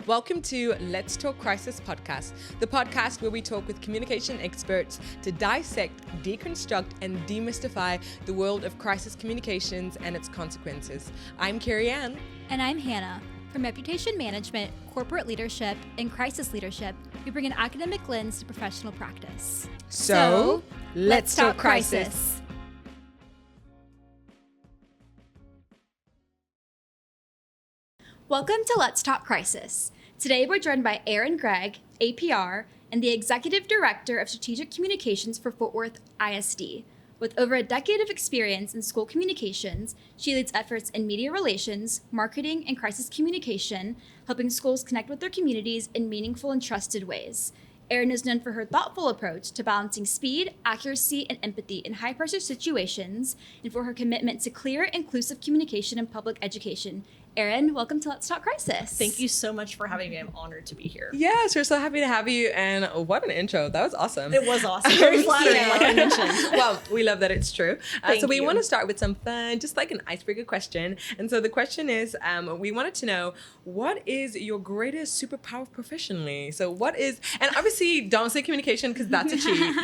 Welcome to Let's Talk Crisis podcast, the podcast where we talk with communication experts to dissect, deconstruct, and demystify the world of crisis communications and its consequences. I'm Kerry-Ann. And I'm Hannah. From reputation management, corporate leadership, and crisis leadership, we bring an academic lens to professional practice. So let's talk crisis. Welcome to Let's Talk Crisis. Today we're joined by Erin Gregg, APR, and the Executive Director of Strategic Communications for Fort Worth ISD. With over a decade of experience in school communications, she leads efforts in media relations, marketing, and crisis communication, helping schools connect with their communities in meaningful and trusted ways. Erin is known for her thoughtful approach to balancing speed, accuracy, and empathy in high-pressure situations, and for her commitment to clear, inclusive communication and public education. Erin, welcome to Let's Talk Crisis. Thank you so much for having me. I'm honored to be here. Yes, we're so happy to have you. And what an intro. That was awesome. It was awesome. Very flattering, like I mentioned. Well, we love that it's true. So we you. want to start with some fun, just like an icebreaker question. And so the question is, we wanted to know, what is your greatest superpower professionally? So what is, and obviously don't say communication because that's a cheat,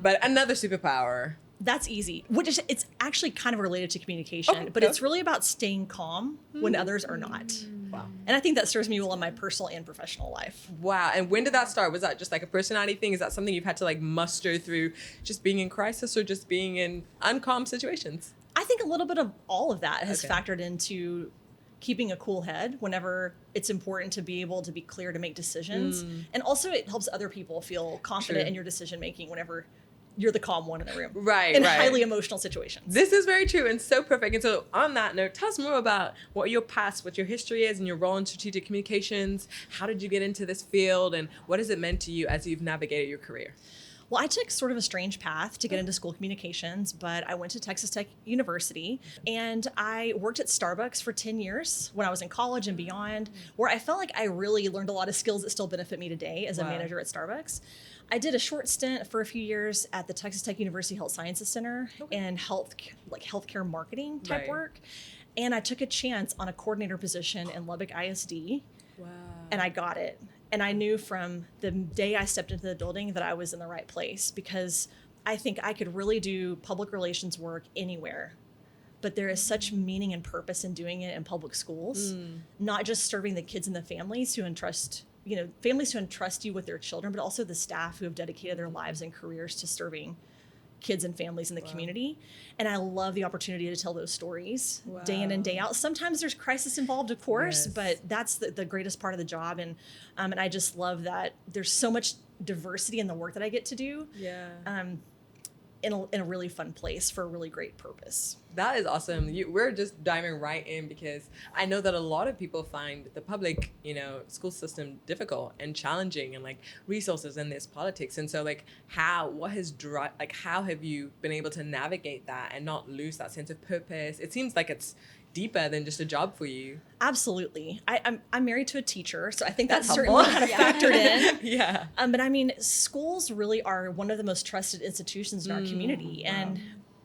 but another superpower. That's easy. It's actually kind of related to communication, but it's really about staying calm when others are not. Wow. And I think that serves me well in my personal and professional life. Wow. And when did that start? Was that just like a personality thing? Is that something you've had to like muster through just being in crisis or just being in uncalm situations? I think a little bit of all of that has factored into keeping a cool head whenever it's important to be able to be clear to make decisions. And also it helps other people feel confident in your decision making whenever you're the calm one in the room. Right. In highly emotional situations. This is very true and so perfect. And so on that note, tell us more about what your past, what your history is and your role in strategic communications. How did you get into this field and what has it meant to you as you've navigated your career? Well, I took sort of a strange path to get into school communications, but I went to Texas Tech University and I worked at Starbucks for 10 years when I was in college and beyond, where I felt like I really learned a lot of skills that still benefit me today as a manager at Starbucks. I did a short stint for a few years at the Texas Tech University Health Sciences Center in healthcare marketing type work. And I took a chance on a coordinator position in Lubbock ISD. Wow. And I got it. And I knew from the day I stepped into the building that I was in the right place because I think I could really do public relations work anywhere. But there is such meaning and purpose in doing it in public schools, not just serving the kids and the families who entrust you with their children, but also the staff who have dedicated their lives and careers to serving kids and families in the community. And I love the opportunity to tell those stories day in and day out. Sometimes there's crisis involved, of course, but that's the greatest part of the job. And I just love that there's so much diversity in the work that I get to do. In a really fun place for a really great purpose. That is awesome. We're just diving right in because I know that a lot of people find the public, school system difficult and challenging and like resources and this politics. And so how have you been able to navigate that and not lose that sense of purpose? It seems like it's deeper than just a job for you. Absolutely. I'm married to a teacher, so I think that's certainly kind of factored in. But schools really are one of the most trusted institutions in our community. And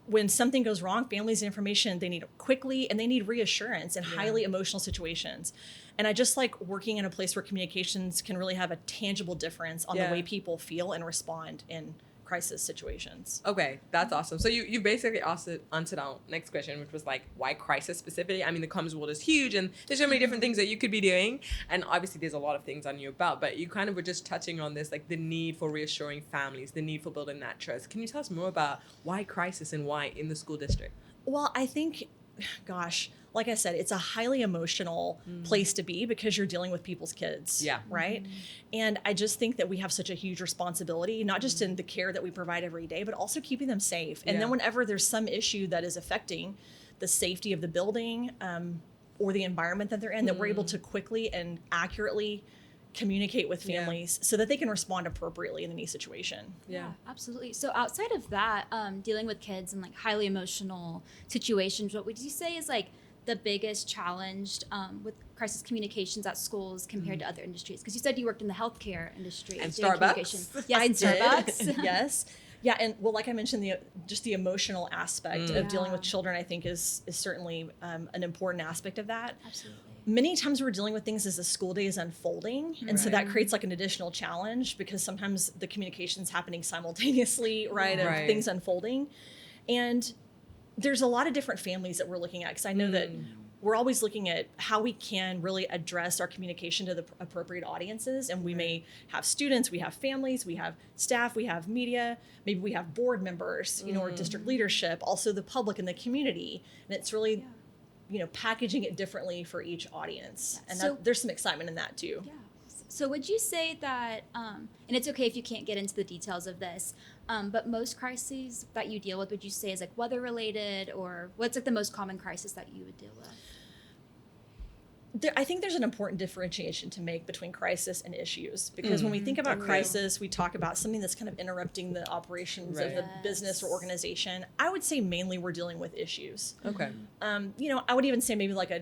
when something goes wrong, families and information, they need it quickly and they need reassurance in highly emotional situations. And I just like working in a place where communications can really have a tangible difference on the way people feel and respond in crisis situations. Okay, that's awesome. So you basically answered our next question, which was like, why crisis specifically? I mean, the comms world is huge and there's so many different things that you could be doing. And obviously there's a lot of things on your belt, but you kind of were just touching on this, like the need for reassuring families, the need for building that trust. Can you tell us more about why crisis and why in the school district? Well, I think, like I said, it's a highly emotional place to be because you're dealing with people's kids, right? And I just think that we have such a huge responsibility, not just in the care that we provide every day, but also keeping them safe. And then whenever there's some issue that is affecting the safety of the building or the environment that they're in, that we're able to quickly and accurately communicate with families so that they can respond appropriately in any situation. Yeah, absolutely. So outside of that, dealing with kids in like highly emotional situations, what would you say is like the biggest challenge with crisis communications at schools compared to other industries? Because you said you worked in the healthcare industry. And Starbucks. Yes, I and did. Starbucks. Yes. Yeah, and well, like I mentioned, just the emotional aspect of dealing Yeah. with children, I think is certainly an important aspect of that. Absolutely. Many times we're dealing with things as the school day is unfolding, and so that creates like an additional challenge because sometimes the communication's happening simultaneously, right, of Right. things unfolding. And there's a lot of different families that we're looking at, because I know that we're always looking at how we can really address our communication to the appropriate audiences. And we may have students, we have families, we have staff, we have media, maybe we have board members, or district leadership, also the public and the community. And it's really, packaging it differently for each audience. And So- there's some excitement in that too. Yeah. So would you say that, and it's okay if you can't get into the details of this, but most crises that you deal with, would you say is like weather related, or what's like the most common crisis that you would deal with? I think there's an important differentiation to make between crisis and issues, because when we think about crisis, we talk about something that's kind of interrupting the operations of the Right. business or organization. I would say mainly we're dealing with issues. Okay. I would even say maybe like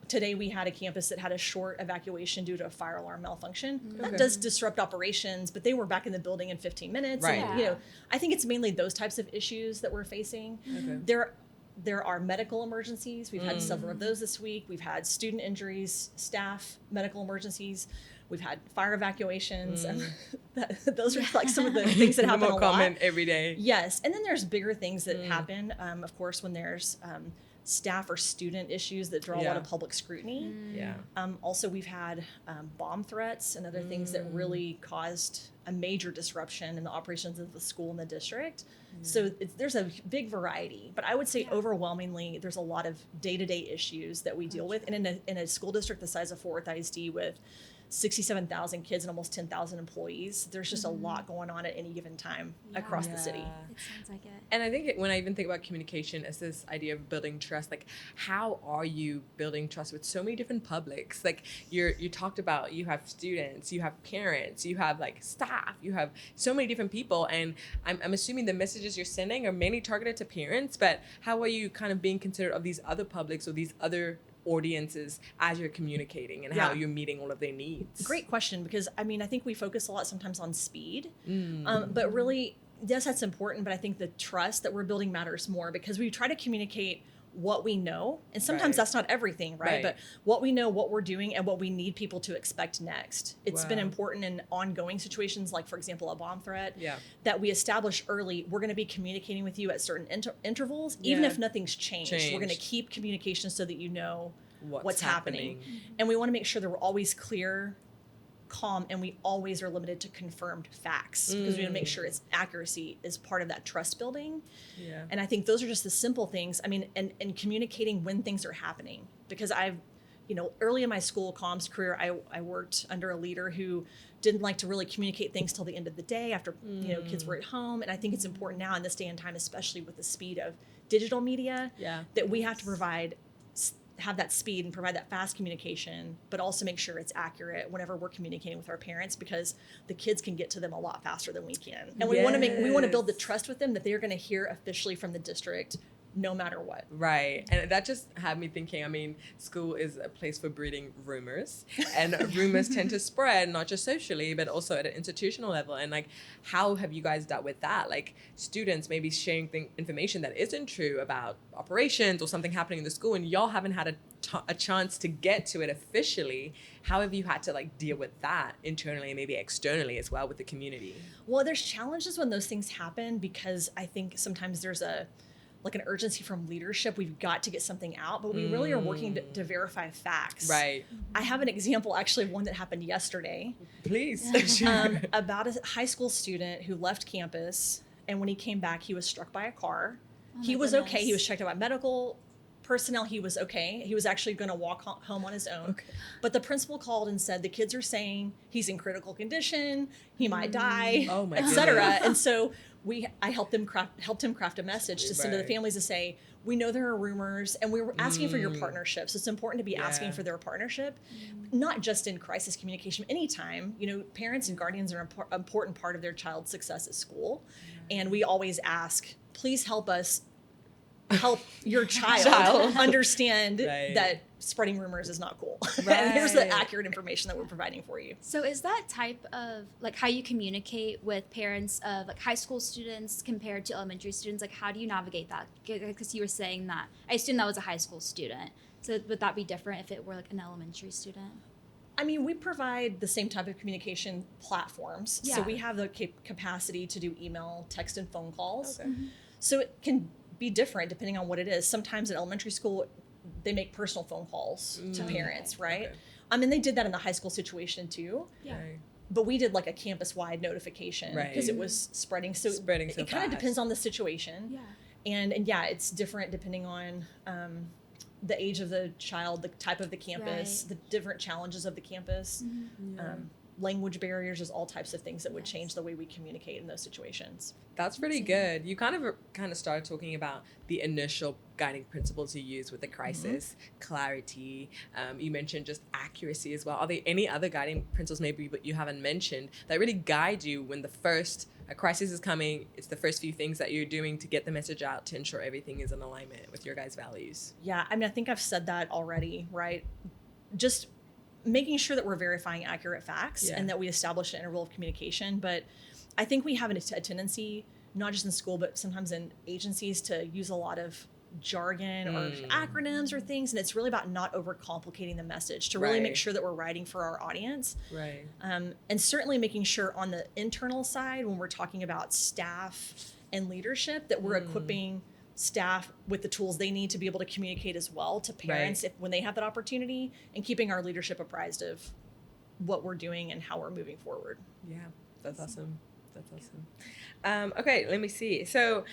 today we had a campus that had a short evacuation due to a fire alarm malfunction. That does disrupt operations, but they were back in the building in 15 minutes. Right. And, Yeah. I think it's mainly those types of issues that we're facing. Okay. There are medical emergencies. We've had several of those this week. We've had student injuries, staff medical emergencies. We've had fire evacuations. And those are like some of the things that happen more a lot. common every day. Yes, and then there's bigger things that happen. Of course, when there's staff or student issues that draw a lot of public scrutiny. Yeah. Also, we've had bomb threats and other things that really caused a major disruption in the operations of the school and the district. So there's a big variety, but I would say overwhelmingly there's a lot of day-to-day issues that we deal with. And in a school district the size of Fort Worth ISD with 67,000 kids and almost 10,000 employees, there's just a lot going on at any given time across the city. It sounds like it. And I think when I even think about communication as this idea of building trust, like how are you building trust with so many different publics? Like you talked about, you have students, you have parents, you have like staff, you have so many different people. And I'm assuming the messages you're sending are mainly targeted to parents, but how are you kind of being considerate of these other publics or these other audiences as you're communicating and how you're meeting all of their needs? Great question, because I think we focus a lot sometimes on speed, but really, yes, that's important, but I think the trust that we're building matters more, because we try to communicate what we know, and sometimes that's not everything, right? But what we know, what we're doing, and what we need people to expect next. It's been important in ongoing situations, like for example, a bomb threat, that we establish early, we're going to be communicating with you at certain intervals, even if nothing's changed. We're going to keep communication so that you know what's happening. And we want to make sure that we're always clear, calm, and we always are limited to confirmed facts, because we want to make sure its accuracy is part of that trust building. And I think those are just the simple things. And communicating when things are happening, because early in my school comms career, I worked under a leader who didn't like to really communicate things till the end of the day after kids were at home. And I think it's important now in this day and time, especially with the speed of digital media, that we have to have that speed and provide that fast communication, but also make sure it's accurate whenever we're communicating with our parents, because the kids can get to them a lot faster than we can. And we want to build the trust with them that they're going to hear officially from the district no matter what. Right. And that just had me thinking, school is a place for breeding rumors, and rumors tend to spread, not just socially, but also at an institutional level. And like, how have you guys dealt with that? Like students maybe sharing information that isn't true about operations or something happening in the school, and y'all haven't had a chance to get to it officially. How have you had to like deal with that internally and maybe externally as well with the community? Well, there's challenges when those things happen, because I think sometimes there's an urgency from leadership. We've got to get something out, but we really are working to verify facts. Right. I have an example, actually, of one that happened yesterday. Please. About a high school student who left campus, and when he came back, he was struck by a car. He was okay. He was checked out by medical personnel. He was okay. He was actually going to walk home on his own. Okay. But the principal called and said, the kids are saying he's in critical condition, he might die, et cetera. And so I helped him craft a message to send to the families to say, we know there are rumors, and we were asking for your partnership. So it's important to be asking for their partnership, not just in crisis communication. Anytime, parents and guardians are an important part of their child's success at school. And we always ask, please help us help your child understand that spreading rumors is not cool. And here's the accurate information that we're providing for you. So is that type of like how you communicate with parents of like high school students compared to elementary students? Like how do you navigate that? Because you were saying that, I assume that was a high school student. So would that be different if it were like an elementary student? I mean, we provide the same type of communication platforms. Yeah. So we have the capacity to do email, text, and phone calls. Okay. So it can be different depending on what it is. Sometimes in elementary school, they make personal phone calls to parents, right? Okay. And they did that in the high school situation too. Yeah. Right. But we did like a campus-wide notification because it was spreading. So it kind of fast. depends on the situation. Yeah. And yeah, it's different depending on the age of the child, the type of the campus, the different challenges of the campus. Language barriers, there's all types of things that would change the way we communicate in those situations. That's pretty good. You kind of started talking about the initial guiding principles you use with the crisis, clarity. You mentioned just accuracy as well. Are there any other guiding principles maybe but you haven't mentioned that really guide you when a crisis is coming? It's the first few things that you're doing to get the message out to ensure everything is in alignment with your guys' values. Yeah, I mean, I think I've said that already, right? Just making sure that we're verifying accurate facts and that we establish an interval of communication. But I think we have a tendency, not just in school, but sometimes in agencies, to use a lot of jargon or acronyms or things. And it's really about not overcomplicating the message to really make sure that we're writing for our audience. Right. And certainly making sure on the internal side, when we're talking about staff and leadership, that we're equipping staff with the tools they need to be able to communicate as well to parents when they have that opportunity, and keeping our leadership apprised of what we're doing and how we're moving forward. Yeah, that's awesome. That's awesome. Okay, let me see. So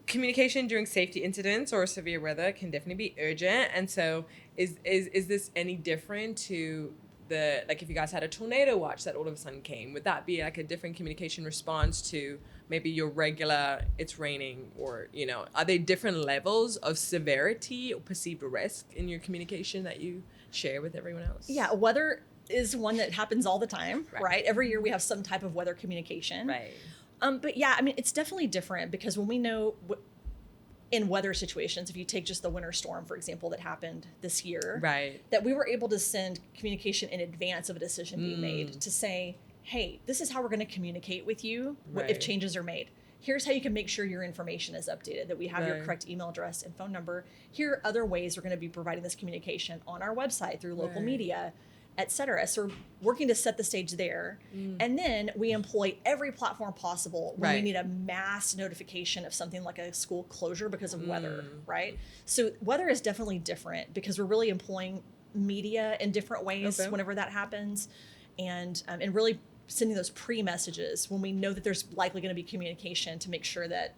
communication during safety incidents or severe weather can definitely be urgent. And so is this any different to like if you guys had a tornado watch that all of a sudden came, would that be like a different communication response to maybe your regular it's raining, or are there different levels of severity or perceived risk in your communication that you share with everyone else? Yeah, weather is one that happens all the time, right? Every year we have some type of weather communication. Right. But yeah, I mean, it's definitely different because when we know in weather situations, if you take just the winter storm, for example, that happened this year, that we were able to send communication in advance of a decision being made to say, hey, this is how we're going to communicate with you if changes are made. Here's how you can make sure your information is updated, that we have your correct email address and phone number. Here are other ways we're going to be providing this communication on our website, through local media, etc. So we're working to set the stage there. And then we employ every platform possible when we need a mass notification of something like a school closure because of weather, right? So weather is definitely different because we're really employing media in different ways whenever that happens, and really sending those pre-messages when we know that there's likely going to be communication, to make sure that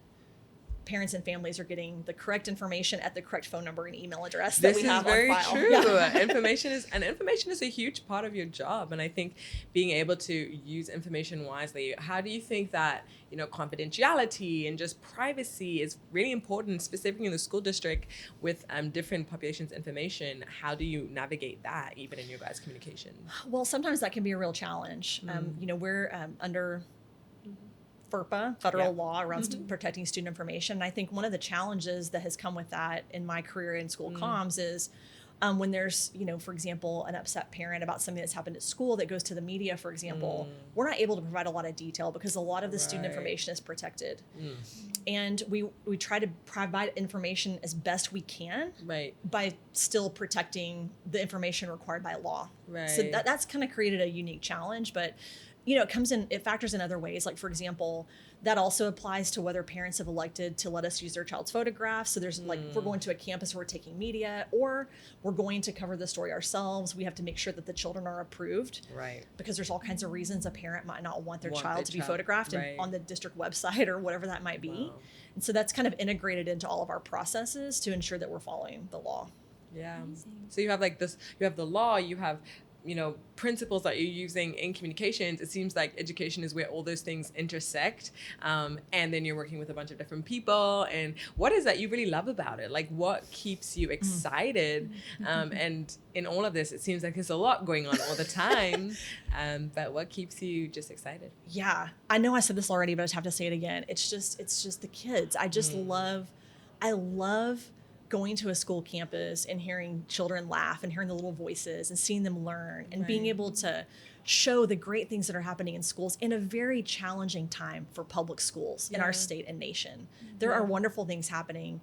parents and families are getting the correct information at the correct phone number and email address that we have on file. This is very true. Information is a huge part of your job, and I think being able to use information wisely. How do you think that confidentiality and just privacy is really important, specifically in the school district with different populations' information? How do you navigate that even in your guys' communication? Well, sometimes that can be a real challenge. We're under FERPA, federal law around protecting student information. And I think one of the challenges that has come with that in my career in school comms is when there's, for example, an upset parent about something that's happened at school that goes to the media, for example, we're not able to provide a lot of detail because a lot of the student information is protected. And we try to provide information as best we can by still protecting the information required by law. So that's kind of created a unique challenge, but it factors in other ways. Like, for example, that also applies to whether parents have elected to let us use their child's photographs. So there's like, if we're going to a campus where we're taking media, or we're going to cover the story ourselves, we have to make sure that the children are approved. Because there's all kinds of reasons a parent might not want their child to be photographed on the district website or whatever that might be. And so that's kind of integrated into all of our processes to ensure that we're following the law. Yeah. Amazing. So you have like this, you have the law, you have principles that you're using in communications. It seems like education is where all those things intersect. And then you're working with a bunch of different people. And what is that you really love about it? Like, what keeps you excited? And in all of this, it seems like there's a lot going on all the time. But what keeps you just excited? Yeah, I know I said this already, but I just have to say it again. It's just the kids. I I love going to a school campus and hearing children laugh and hearing the little voices and seeing them learn and being able to show the great things that are happening in schools in a very challenging time for public schools in our state and nation. There are wonderful things happening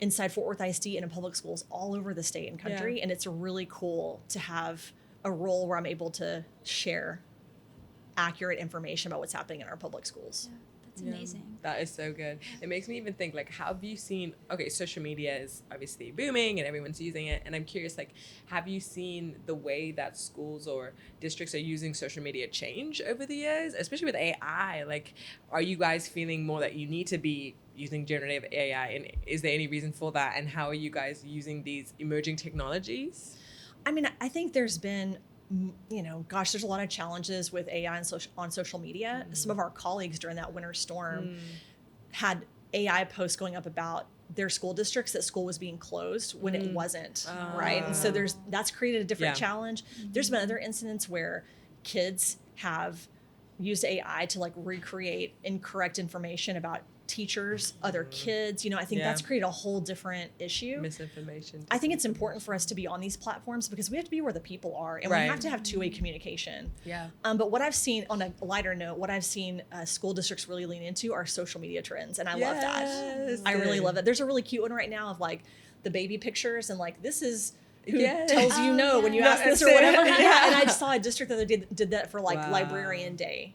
inside Fort Worth ISD and in public schools all over the state and country. And it's really cool to have a role where I'm able to share accurate information about what's happening in our public schools. That's amazing. That is so good. It makes me even think, like, how have you seen, okay, social media is obviously booming and everyone's using it. And I'm curious, like, have you seen the way that schools or districts are using social media change over the years, especially with AI? Like, are you guys feeling more that you need to be using generative AI? And is there any reason for that? And how are you guys using these emerging technologies? I mean, I think there's been, there's a lot of challenges with AI on social media. Some of our colleagues during that winter storm had AI posts going up about their school districts that school was being closed when it wasn't, right? And so that's created a different challenge. There's been other incidents where kids have used AI to like recreate incorrect information about teachers, other kids. I think that's created a whole different issue. Misinformation. I think it's important for us to be on these platforms because we have to be where the people are, and we have to have two-way communication. But what I've seen, on a lighter note, school districts really lean into are social media trends, and I love that. I really love that. There's a really cute one right now of like the baby pictures and like this is who tells when you ask this or whatever. And I saw a district that did that for like Librarian Day.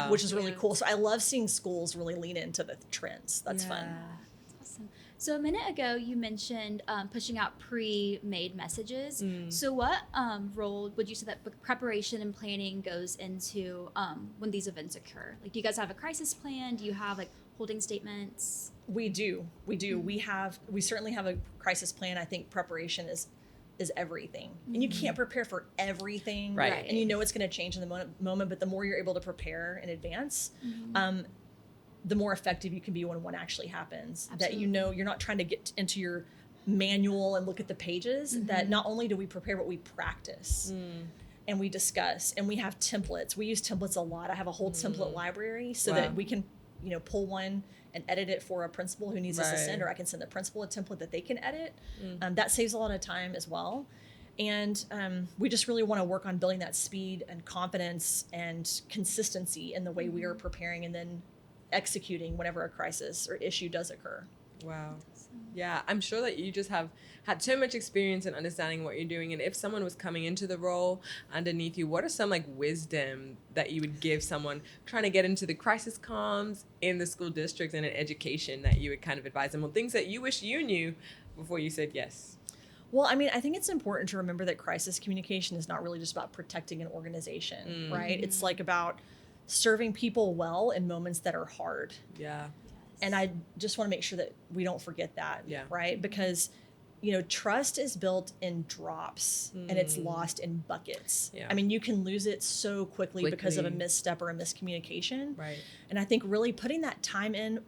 Which is really cool. So I love seeing schools really lean into the trends. That's fun. That's awesome. So a minute ago, you mentioned pushing out pre-made messages. So what role would you say that preparation and planning goes into when these events occur? Like, do you guys have a crisis plan? Do you have like holding statements? We do. We certainly have a crisis plan. I think preparation is everything. And you can't prepare for everything. Right. And it's going to change in the moment, but the more you're able to prepare in advance, the more effective you can be when one actually happens. Absolutely. That you're not trying to get into your manual and look at the pages, that not only do we prepare, but we practice. And we discuss, and we have templates. We use templates a lot. I have a whole template library so that we can, pull one and edit it for a principal who needs us to send, or I can send the principal a template that they can edit. That saves a lot of time as well. And we just really want to work on building that speed and confidence and consistency in the way we are preparing and then executing whenever a crisis or issue does occur. Wow. Yeah, I'm sure that you just have had so much experience in understanding what you're doing. And if someone was coming into the role underneath you, what are some like wisdom that you would give someone trying to get into the crisis comms in the school district and in education that you would kind of advise them on things that you wish you knew before you said yes? Well, I mean, I think it's important to remember that crisis communication is not really just about protecting an organization, right? It's like about serving people well in moments that are hard. Yeah. And I just want to make sure that we don't forget that, right? Because, trust is built in drops and it's lost in buckets. I mean, you can lose it so quickly because of a misstep or a miscommunication. Right. And I think really putting that time in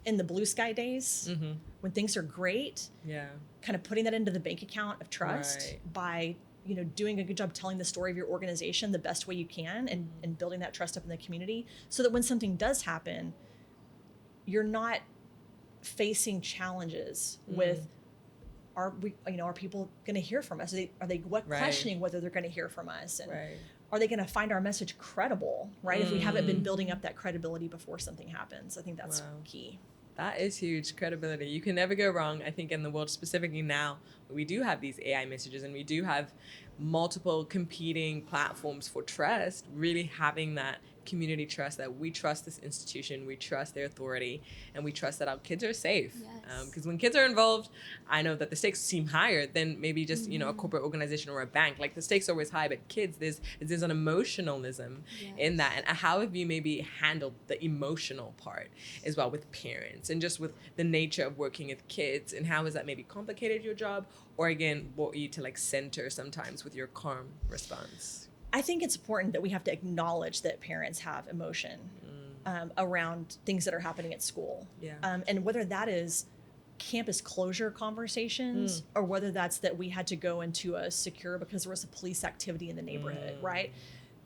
the blue sky days, when things are great, kind of putting that into the bank account of trust by doing a good job telling the story of your organization the best way you can and building that trust up in the community so that when something does happen, you're not facing challenges with, are people going to hear from us? Are they questioning whether they're going to hear from us? And are they going to find our message credible, right? If we haven't been building up that credibility before something happens, I think that's key. That is huge, credibility. You can never go wrong, I think, in the world, specifically now, we do have these AI messages and we do have multiple competing platforms for trust, really having that community trust, that we trust this institution, we trust their authority, and we trust that our kids are safe. Because when kids are involved, I know that the stakes seem higher than maybe just a corporate organization or a bank. Like, the stakes are always high, but kids, there's an emotionalism in that. And how have you maybe handled the emotional part as well with parents and just with the nature of working with kids, and how has that maybe complicated your job, or again brought you to like center sometimes with your calm response? I think it's important that we have to acknowledge that parents have emotion around things that are happening at school. And whether that is campus closure conversations or whether that's that we had to go into a secure because there was a police activity in the neighborhood, right?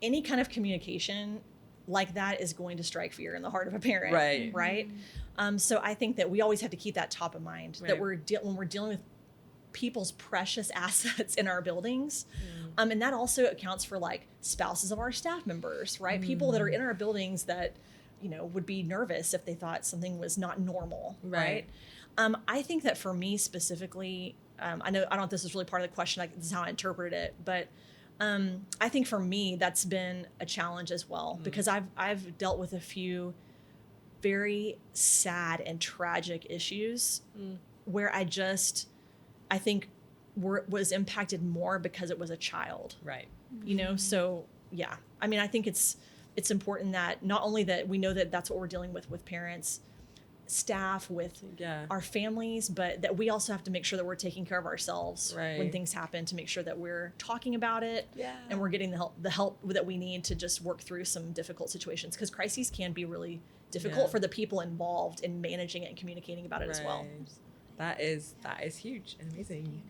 Any kind of communication like that is going to strike fear in the heart of a parent. Right. Right. So I think that we always have to keep that top of mind, that when we're dealing with people's precious assets in our buildings. And that also accounts for like spouses of our staff members, right? People that are in our buildings that, you know, would be nervous if they thought something was not normal. Right. I think that for me specifically, I don't know if this is really part of the question, like this is how I interpreted it, but I think for me, that's been a challenge as well, because I've dealt with a few very sad and tragic issues where I think was impacted more because it was a child. Right. You know, so yeah, I mean, I think it's important that not only that we know that that's what we're dealing with parents, staff, with our families, but that we also have to make sure that we're taking care of ourselves when things happen, to make sure that we're talking about it and we're getting the help that we need to just work through some difficult situations, because crises can be really difficult for the people involved in managing it and communicating about it as well. That is huge and amazing.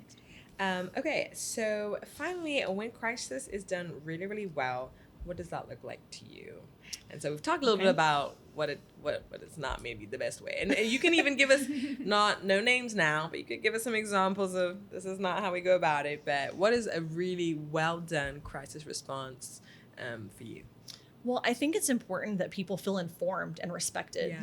Okay, so finally, when crisis is done really, really well, what does that look like to you? And so we've talked a little bit about what is not maybe the best way, and you can even give us no names now, but you could give us some examples of this is not how we go about it. But what is a really well done crisis response for you? Well, I think it's important that people feel informed and respected,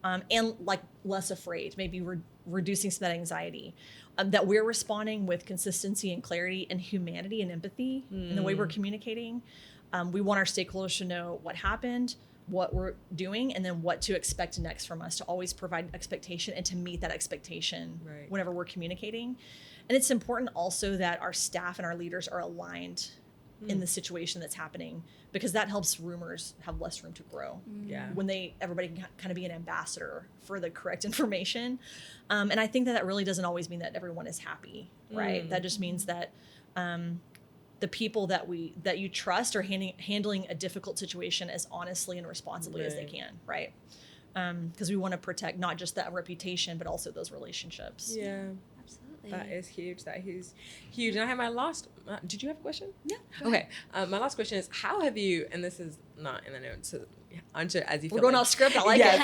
and like less afraid, maybe reducing some of that anxiety, that we're responding with consistency and clarity and humanity and empathy in the way we're communicating. We want our stakeholders to know what happened, what we're doing, and then what to expect next from us, to always provide expectation and to meet that expectation whenever we're communicating. And it's important also that our staff and our leaders are aligned in the situation that's happening, because that helps rumors have less room to grow. When everybody can kind of be an ambassador for the correct information. And I think that really doesn't always mean that everyone is happy, right? That just means that the people that you trust are handling a difficult situation as honestly and responsibly as they can, right? Because we want to protect not just that reputation, but also those relationships. Absolutely. That is huge. That is huge. And I have my last, did you have a question? Yeah. Okay. My last question is, how have you, and this is not in the notes, so answer as you feel We're going like, off script. I like it.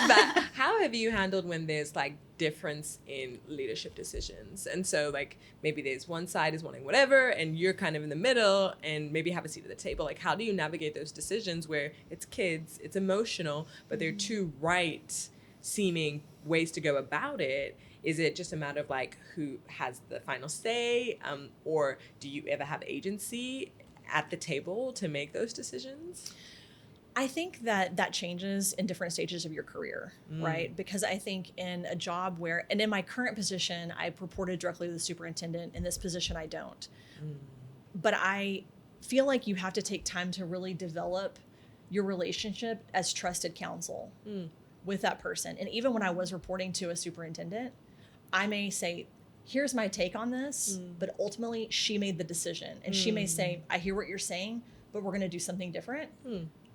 But how have you handled when there's like difference in leadership decisions? And so like maybe there's one side is wanting whatever and you're kind of in the middle and maybe have a seat at the table. Like how do you navigate those decisions where it's kids, it's emotional, but they're two right seeming ways to go about it? Is it just a matter of like who has the final say, or do you ever have agency at the table to make those decisions? I think that changes in different stages of your career, right? Because I think in a job where, and in my current position, I reported directly to the superintendent. In this position, I don't. But I feel like you have to take time to really develop your relationship as trusted counsel with that person. And even when I was reporting to a superintendent, I may say, here's my take on this, but ultimately she made the decision. And she may say, I hear what you're saying, but we're going to do something different.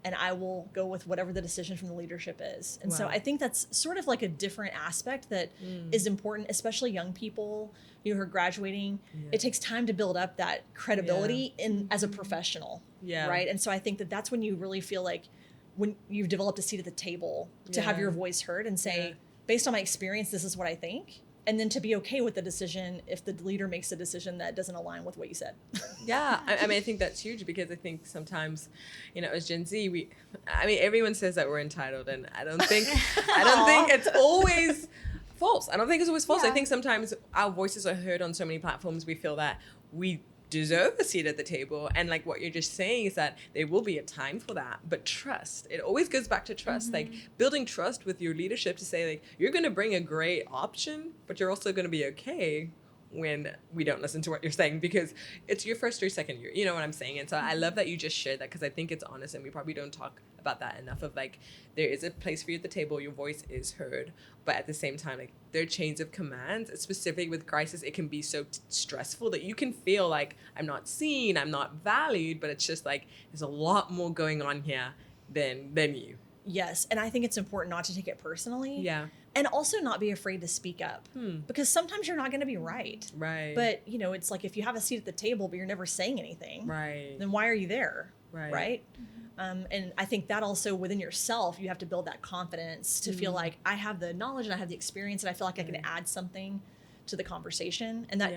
And I will go with whatever the decision from the leadership is. And so I think that's sort of like a different aspect that is important, especially young people, who are graduating. It takes time to build up that credibility as a professional, right? And so I think that's when you really feel like when you've developed a seat at the table to have your voice heard and say, based on my experience, this is what I think. And then to be okay with the decision if the leader makes a decision that doesn't align with what you said. I mean, I think that's huge because I think sometimes, as Gen Z, everyone says that we're entitled, and I don't think it's always false. I don't think it's always false. I think sometimes our voices are heard on so many platforms. We feel that we deserve a seat at the table, and like what you're just saying is that there will be a time for that, but trust, it always goes back to trust, like building trust with your leadership to say like you're going to bring a great option, but you're also going to be okay when we don't listen to what you're saying because it's your first or second year, you know what I'm saying? And so I love that you just shared that because I think it's honest, and we probably don't talk about that enough, of like there is a place for you at the table, your voice is heard, but at the same time, like there are chains of commands. Specifically with crisis, it can be so stressful that you can feel like I'm not seen, I'm not valued, but it's just like there's a lot more going on here than you. Yes, and I think it's important not to take it personally. Yeah. And also not be afraid to speak up because sometimes you're not going to be right. Right. But, it's like if you have a seat at the table, but you're never saying anything, right, then why are you there? Right. And I think that also within yourself, you have to build that confidence to feel like I have the knowledge and I have the experience and I feel like I can add something to the conversation. And that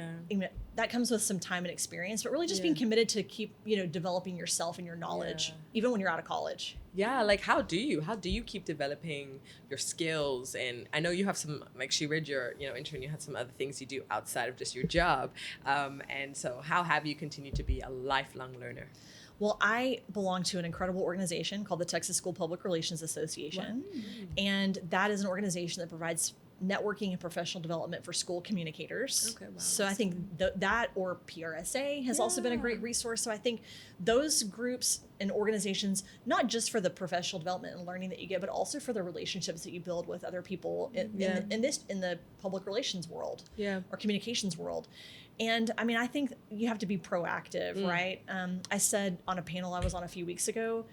that comes with some time and experience, but really just being committed to keep, developing yourself and your knowledge, even when you're out of college. Yeah, like how do you keep developing your skills? And I know you have some, like she read your, intern, you had some other things you do outside of just your job. And so how have you continued to be a lifelong learner? Well, I belong to an incredible organization called the Texas School Public Relations Association. Wow. And that is an organization that provides networking and professional development for school communicators. Okay, wow. So I think that or PRSA has also been a great resource. So I think those groups and organizations, not just for the professional development and learning that you get, but also for the relationships that you build with other people in the public relations world or communications world. And I mean, I think you have to be proactive, right? I said on a panel I was on a few weeks ago,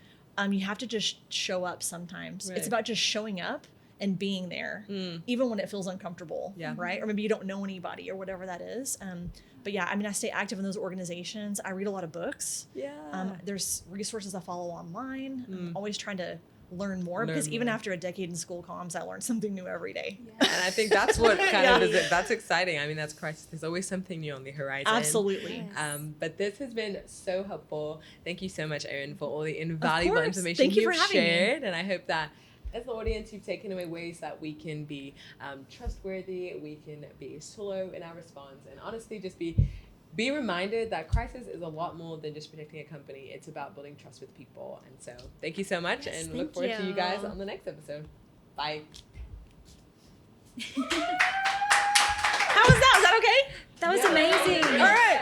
you have to just show up sometimes. Right. It's about just showing up and being there, even when it feels uncomfortable, right? Or maybe you don't know anybody or whatever that is. But yeah, I mean, I stay active in those organizations. I read a lot of books. There's resources I follow online. I'm always trying to learn more because even after a decade in school comms, I learned something new every day. And I think that's what kind of is it. That's exciting. I mean, that's crisis. There's always something new on the horizon. Absolutely. Yes. But this has been so helpful. Thank you so much, Erin, for all the invaluable information Thank you you've for having shared. me. And I hope that as the audience, you've taken away ways that we can be trustworthy, we can be slow in our response, and honestly just be reminded that crisis is a lot more than just protecting a company. It's about building trust with people. And so thank you so much, and look forward to you guys on the next episode. Bye. How was that? Was that okay? That was amazing. All right.